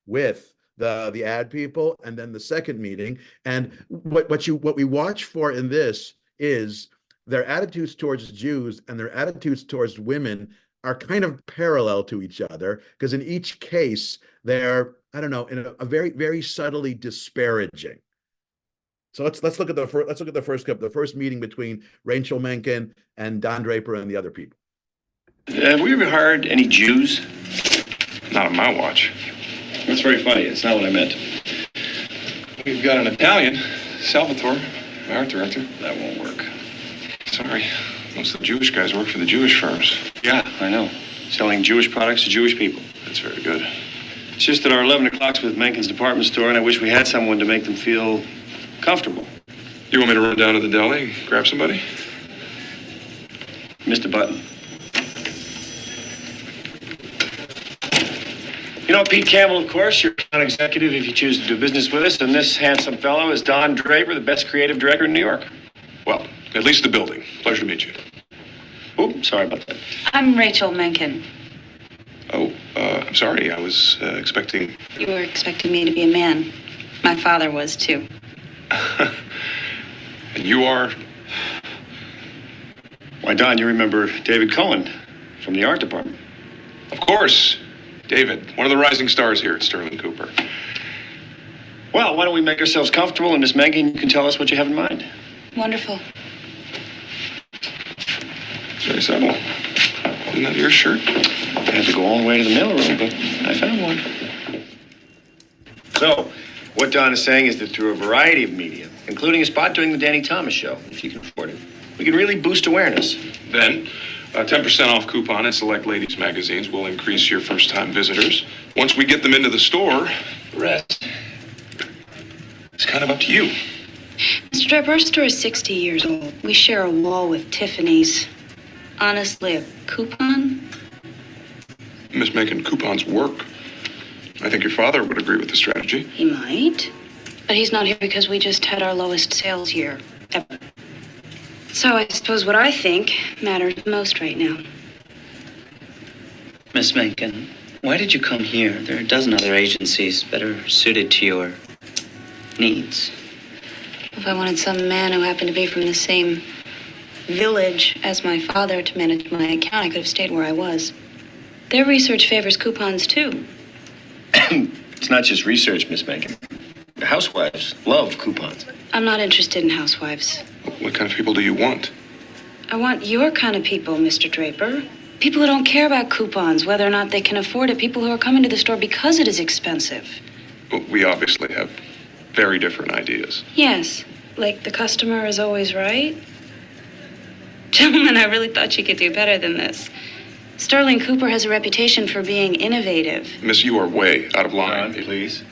with the ad people, and then the second meeting. And what we watch for in this is their attitudes towards Jews and their attitudes towards women are kind of parallel to each other, because in each case they're, I don't know, in a very, very subtly disparaging. So let's look at the first clip, the first meeting between Rachel Menken and Don Draper and the other people.
Have we ever hired any Jews?
Not on my watch.
That's very funny. That's not what I meant.
We've got an Italian, Salvatore, our art director.
That won't work.
Sorry. Most of the Jewish guys work for the Jewish firms.
Yeah, I know. Selling Jewish products to Jewish people.
That's very good.
It's just that our 11 o'clock's with Menken's Department Store, and I wish we had someone to make them feel comfortable.
You want me to run down to the deli, grab somebody?
Mr. Button. You know Pete Campbell, of course. You're account executive if you choose to do business with us, and this handsome fellow is Don Draper, the best creative director in New York.
Well, at least the building. Pleasure to meet you.
Oh, sorry about that.
I'm Rachel Menken.
Oh, I'm sorry. I was expecting...
You were expecting me to be a man. My father was, too.
And you are?
Why, Don, you remember David Cohen from the art department.
Of course. David, one of the rising stars here at Sterling Cooper.
Well, why don't we make ourselves comfortable, and Miss Mencken, you can tell us what you have in mind.
Wonderful.
It's very subtle. Isn't that your shirt?
I had to go all the way to the mailroom, but I found one. So, what Don is saying is that through a variety of media, including a spot during the Danny Thomas show, if you can afford it, we can really boost awareness.
Then, a 10% off coupon at select ladies' magazines will increase your first-time visitors. Once we get them into the store, the rest is kind of up to you.
Mr. Draper, our store is 60 years old. We share a wall with Tiffany's. Honestly, a coupon?
Miss Mencken, coupons work. I think your father would agree with the strategy.
He might. But he's not here because we just had our lowest sales year ever. So I suppose what I think matters most right now.
Miss Mencken, why did you come here? There are a dozen other agencies better suited to your needs.
If I wanted some man who happened to be from the same village as my father to manage my account, I could have stayed where I was. Their research favors coupons, too.
It's not just research, Miss Mencken. The housewives love coupons.
I'm not interested in housewives.
What kind of people do you want?
I want your kind of people, Mr. Draper. People who don't care about coupons, whether or not they can afford it. People who are coming to the store because it is expensive.
Well, we obviously have very different ideas.
Yes, like the customer is always right. Gentlemen, I really thought you could do better than this. Sterling Cooper has a reputation for being innovative.
Miss, you are way out of line.
Don, please.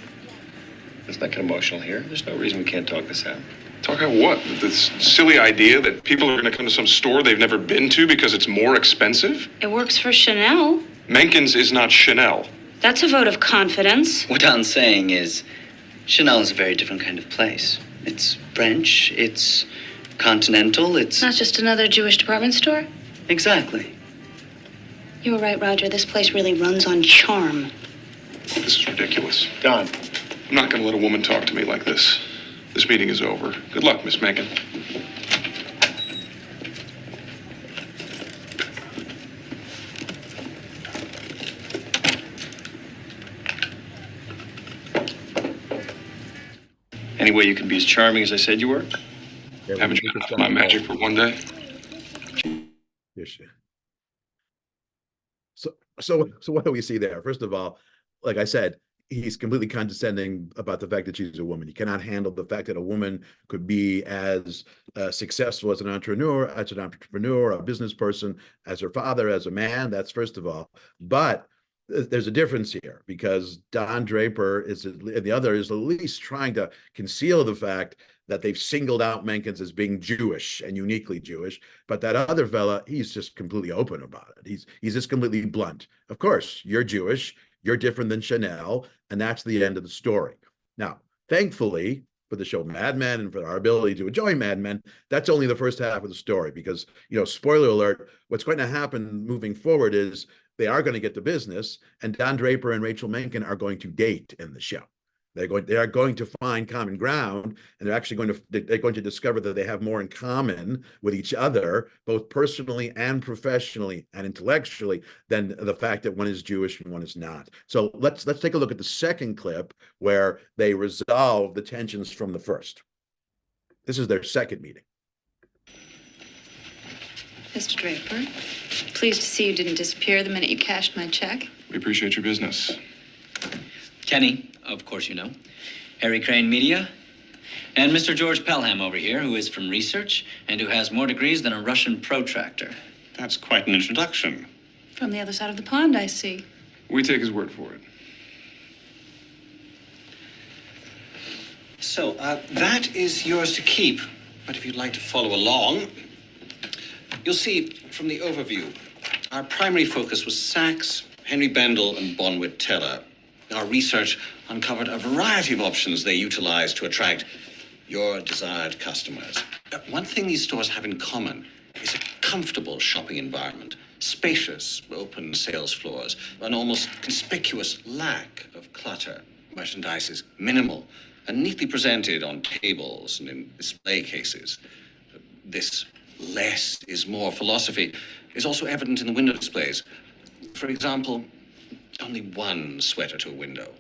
Let's not get emotional here. There's no reason we can't talk this out.
Talk about what? This silly idea that people are going to come to some store they've never been to because it's more expensive?
It works for Chanel.
Menken's is not Chanel.
That's a vote of confidence.
What Don's saying is Chanel is a very different kind of place. It's French, it's continental, it's...
Not just another Jewish department store?
Exactly.
You were right, Roger. This place really runs on charm.
This is ridiculous.
Don.
I'm not going to let a woman talk to me like this. This meeting is over. Good luck, Miss Mencken.
Any way you can be as charming as I said you were?
Haven't you enough of my magic for one day?
Yes. So what do we see there? First of all, like I said, he's completely condescending about the fact that she's a woman. He cannot handle the fact that a woman could be as successful as an entrepreneur, a business person, as her father, as a man. That's first of all. But there's a difference here because Don Draper and the other is at least trying to conceal the fact that they've singled out Menken's as being Jewish and uniquely Jewish, but that other fella, he's just completely open about it. He's just completely blunt. Of course, you're Jewish, you're different than Chanel, and that's the end of the story. Now, thankfully, for the show Mad Men and for our ability to enjoy Mad Men, that's only the first half of the story because, spoiler alert, what's going to happen moving forward is they are going to get to business, and Don Draper and Rachel Mencken are going to date in the show. They are going to find common ground, and they're going to discover that they have more in common with each other, both personally and professionally and intellectually, than the fact that one is Jewish and one is not. So let's take a look at the second clip where they resolve the tensions from the first. This is their second meeting.
Mr. Draper, pleased to see you didn't disappear the minute you cashed my check.
We appreciate your business.
Kenny, of course you know, Harry Crane Media, and Mr. George Pelham over here, who is from research and who has more degrees than a Russian protractor.
That's quite an introduction.
From the other side of the pond, I see.
We take his word for it.
So, that is yours to keep. But if you'd like to follow along, you'll see from the overview, our primary focus was Sachs, Henry Bendel, and Bonwit Teller. Our research uncovered a variety of options they utilized to attract your desired customers. One thing these stores have in common is a comfortable shopping environment, spacious, open sales floors, an almost conspicuous lack of clutter. Merchandise is minimal, and neatly presented on tables and in display cases. This less is more philosophy is also evident in the window displays. For example, only one sweater to a window,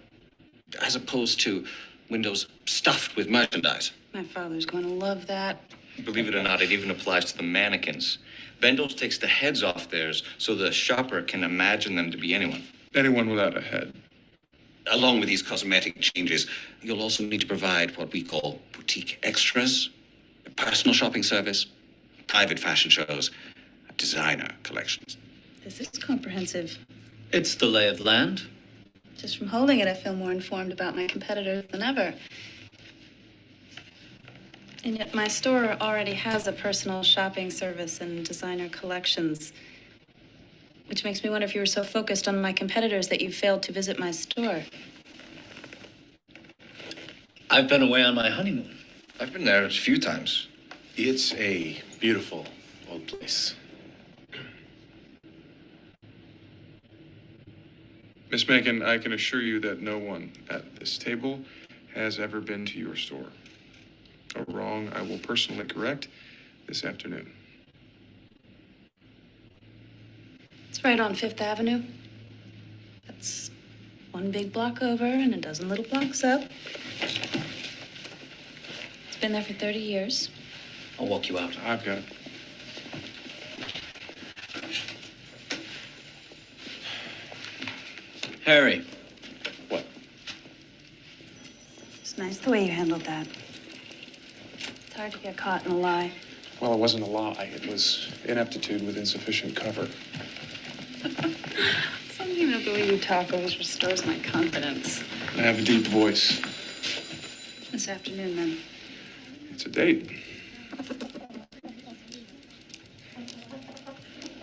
as opposed to windows stuffed with merchandise.
My father's going to love that.
Believe it or not, it even applies to the mannequins. Bendel's takes the heads off theirs so the shopper can imagine them to be anyone.
Anyone without a head.
Along with these cosmetic changes, you'll also need to provide what we call boutique extras, a personal shopping service, private fashion shows, designer collections.
This is comprehensive.
It's the lay of the land.
Just from holding it, I feel more informed about my competitors than ever. And yet my store already has a personal shopping service and designer collections, which makes me wonder if you were so focused on my competitors that you failed to visit my store.
I've been away on my honeymoon.
I've been there a few times. It's a beautiful old place.
Miss Macon, I can assure you that no one at this table has ever been to your store. A wrong I will personally correct this afternoon.
It's right on Fifth Avenue. That's one big block over and a dozen little blocks up. It's been there for 30 years.
I'll walk you out.
I've got it.
Harry.
What?
It's nice the way you handled that. It's hard to get caught in a lie.
Well, it wasn't a lie. It was ineptitude with insufficient cover.
Something about the way you talk always restores my confidence.
I have a deep voice.
This afternoon, then.
It's a date.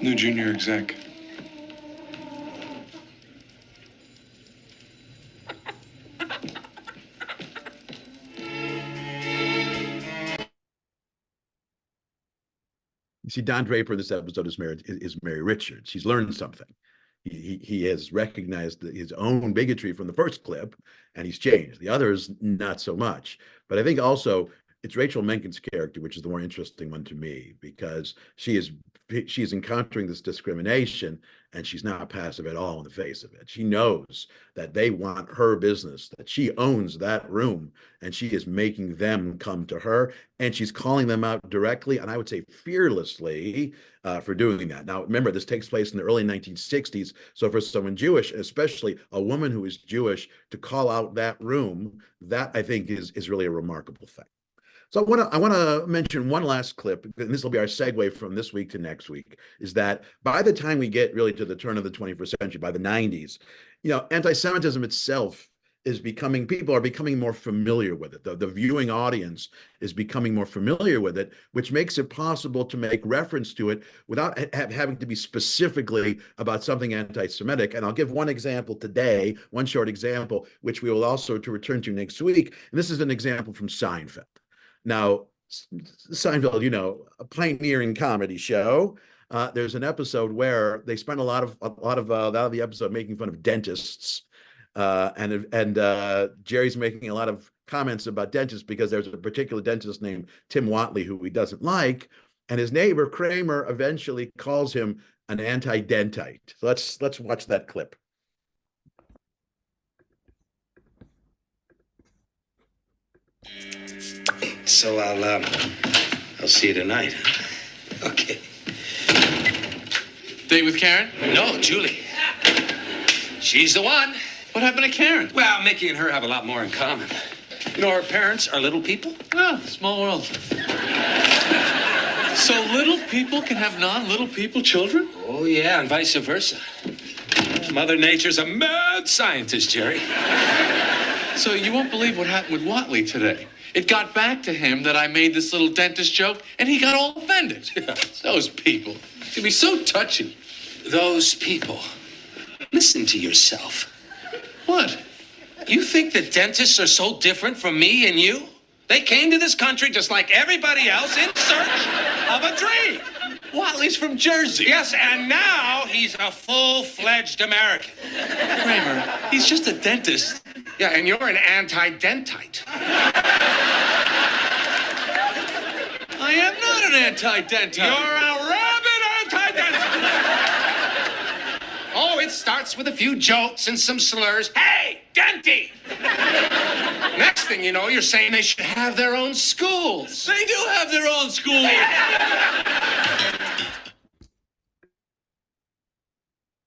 New junior exec.
You see, Don Draper in this episode is Mary Richards. He's learned something. He has recognized his own bigotry from the first clip, and he's changed. The others, not so much. But I think also it's Rachel Menken's character, which is the more interesting one to me, because she's encountering this discrimination, and she's not passive at all in the face of it. She knows that they want her business, that she owns that room, and she is making them come to her, and she's calling them out directly, and I would say fearlessly, for doing that. Now, remember, this takes place in the early 1960s, so for someone Jewish, especially a woman who is Jewish, to call out that room, that I think is really a remarkable thing. So I want to mention one last clip, and this will be our segue from this week to next week, is that by the time we get really to the turn of the 21st century, by the 90s, anti-Semitism itself is people are becoming more familiar with it. The viewing audience is becoming more familiar with it, which makes it possible to make reference to it without having to be specifically about something anti-Semitic. And I'll give one example today, one short example, which we will also to return to next week. And this is an example from Seinfeld. Now, Seinfeld, a pioneering comedy show. There's an episode where they spend a lot of the episode making fun of dentists, and Jerry's making a lot of comments about dentists because there's a particular dentist named Tim Watley who he doesn't like, and his neighbor Kramer eventually calls him an anti-dentite. So let's watch that clip.
So I'll see you tonight. Okay.
Date with Karen?
No, Julie. She's the one.
What happened to Karen?
Well, Mickey and her have a lot more in common. Her parents are little people.
Oh, small world. So little people can have non-little people children?
Oh, yeah, and vice versa. Mother Nature's a mad scientist, Jerry.
So you won't believe what happened with Watley today. It got back to him that I made this little dentist joke, and he got all offended. Those people. It can be so touchy.
Those people. Listen to yourself.
What?
You think that dentists are so different from me and you? They came to this country just like everybody else in search of a dream.
Watley's from Jersey.
Yes, and now he's a full-fledged American.
Kramer, he's just a dentist.
Yeah, and you're an anti-dentite.
I am not an anti-dentite.
You're a rabid anti-dentite. Oh, it starts with a few jokes and some slurs. Hey, Denty! Next thing you know, you're saying they should have their own schools.
They do have their own schools.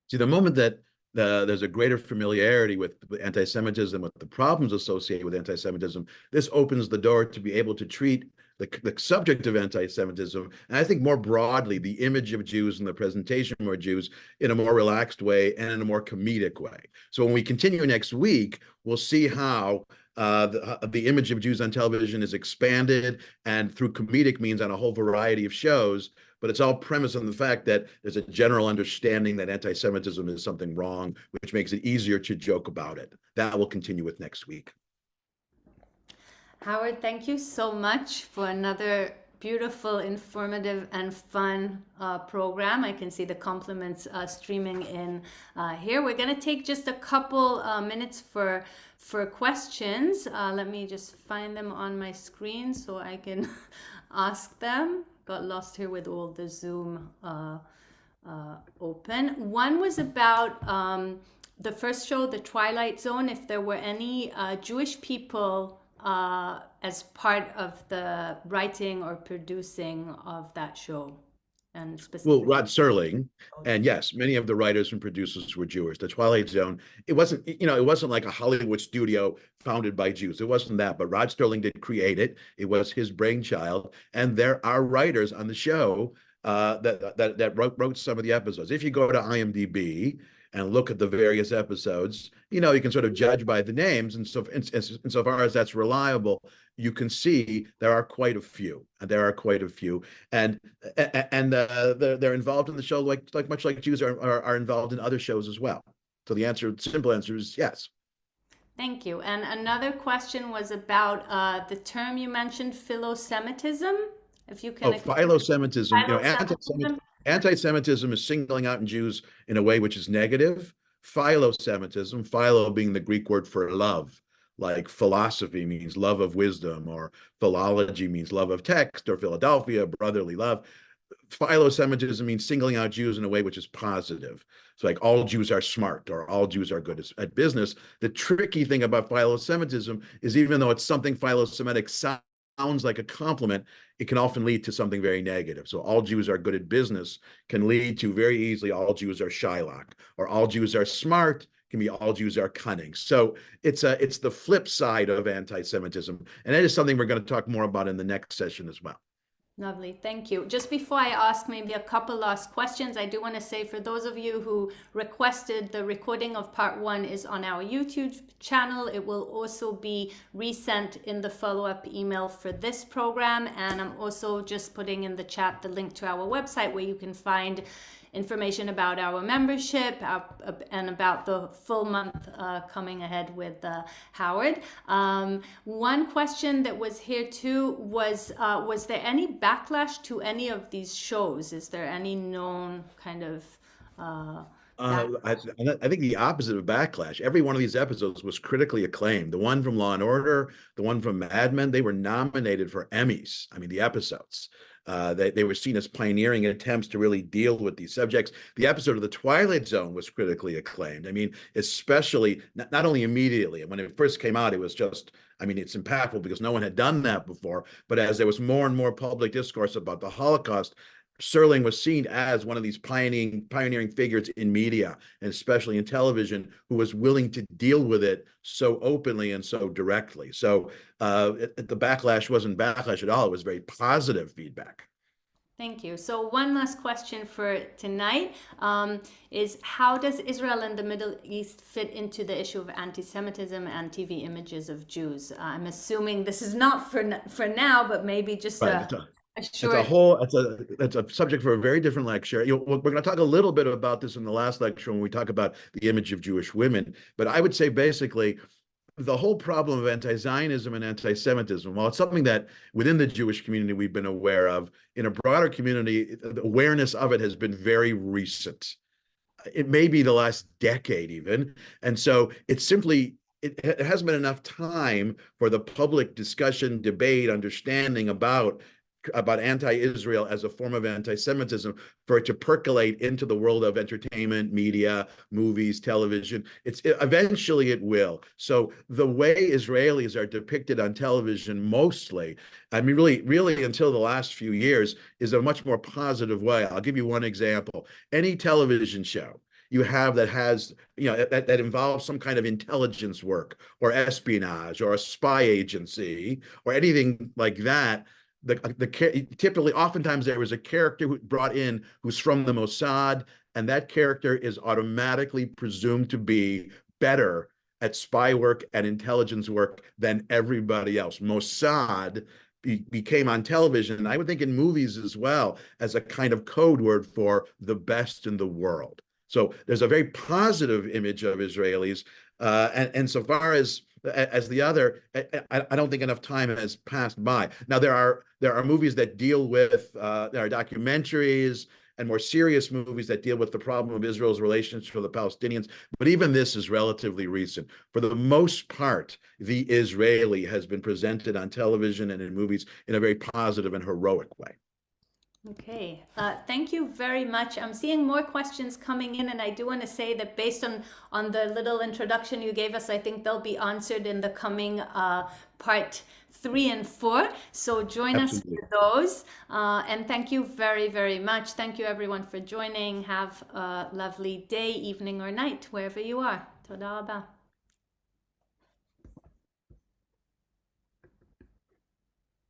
See, the moment that there's a greater familiarity with anti-Semitism, with the problems associated with anti-Semitism, this opens the door to be able to treat the subject of anti-Semitism, and I think more broadly, the image of Jews and the presentation of Jews in a more relaxed way and in a more comedic way. So when we continue next week, we'll see how the image of Jews on television is expanded and through comedic means on a whole variety of shows, but it's all premised on the fact that there's a general understanding that anti-Semitism is something wrong, which makes it easier to joke about it. That will continue with next week.
Howard, thank you so much for another beautiful, informative, and fun program. I can see the compliments streaming in here. We're going to take just a couple minutes for questions. Let me just find them on my screen so I can ask them. Got lost here with all the Zoom open. One was about the first show, the Twilight Zone, if there were any Jewish people as part of the writing or producing of that show. And specifically,
well, Rod Serling, and yes, many of the writers and producers were Jewish. The Twilight Zone, it wasn't like a Hollywood studio founded by Jews. It wasn't that, but Rod Serling did create it. It was his brainchild, and there are writers on the show that wrote some of the episodes. If you go to IMDb and look at the various episodes, you can sort of judge by the names, and so insofar as that's reliable, you can see there are quite a few, and they're involved in the show like much like Jews are involved in other shows as well. So the simple answer is yes.
Thank you. And another question was about the term you mentioned, philo-Semitism. If you can.
Philo-Semitism. Anti-Semitism is singling out Jews in a way which is negative. Philo-Semitism, philo being the Greek word for love, like philosophy means love of wisdom, or philology means love of text, or Philadelphia, brotherly love. Philo-Semitism means singling out Jews in a way which is positive. So like all Jews are smart, or all Jews are good at business. The tricky thing about philo-Semitism is even though it's something philo-Semitic sounds like a compliment, it can often lead to something very negative. So all Jews are good at business can lead to very easily all Jews are Shylock, or all Jews are smart can be all Jews are cunning. So it's the flip side of anti-Semitism. And that is something we're going to talk more about in the next session as well.
Lovely, thank you. Just before I ask maybe a couple last questions, I do want to say for those of you who requested, the recording of part 1 is on our YouTube channel. It will also be resent in the follow-up email for this program. And I'm also just putting in the chat the link to our website where you can find information about our membership and about the full month coming ahead with Howard. One question that was here too was there any backlash to any of these shows? Is there any known kind of
I think the opposite of backlash. Every one of these episodes was critically acclaimed. The one from Law and Order, the one from Mad Men, they were nominated for Emmys. I mean, the episodes. They were seen as pioneering attempts to really deal with these subjects. The episode of The Twilight Zone was critically acclaimed. I mean, especially, not only immediately, when it first came out, it was just, I mean, it's impactful because no one had done that before. But as there was more and more public discourse about the Holocaust, Serling was seen as one of these pioneering figures in media, and especially in television, who was willing to deal with it so openly and so directly. So the backlash wasn't backlash at all. It was very positive feedback.
Thank you. So one last question for tonight is how does Israel and the Middle East fit into the issue of anti-Semitism and TV images of Jews? I'm assuming this is not for now, but maybe just
It's a subject for a very different lecture. We're going to talk a little bit about this in the last lecture when we talk about the image of Jewish women. But I would say basically the whole problem of anti-Zionism and anti-Semitism, while it's something that within the Jewish community we've been aware of, in a broader community, the awareness of it has been very recent. It may be the last decade even. And so it's simply it hasn't been enough time for the public discussion, debate, understanding about anti-Israel as a form of anti-Semitism for it to percolate into the world of entertainment, media, movies, television. Eventually it will. So the way Israelis are depicted on television mostly, I mean, really until the last few years, is a much more positive way. I'll give you one example. Any television show you have that has, that involves some kind of intelligence work or espionage or a spy agency or anything like that, typically, oftentimes there was a character who brought in who's from the Mossad, and that character is automatically presumed to be better at spy work and intelligence work than everybody else. Mossad became on television, and I would think in movies as well, as a kind of code word for the best in the world. So there's a very positive image of Israelis, and so far as the other, I don't think enough time has passed by. Now there are movies that deal with, there are documentaries and more serious movies that deal with the problem of Israel's relationship with the Palestinians, but even this is relatively recent. For the most part, the Israeli has been presented on television and in movies in a very positive and heroic way.
Okay, thank you very much. I'm seeing more questions coming in, and I do want to say that based on the little introduction you gave us, I think they'll be answered in the coming part 3 and 4. So join
Absolutely.
us for those. And thank you very, very much. Thank you everyone for joining. Have a lovely day, evening, or night, wherever you are. Toda rabah.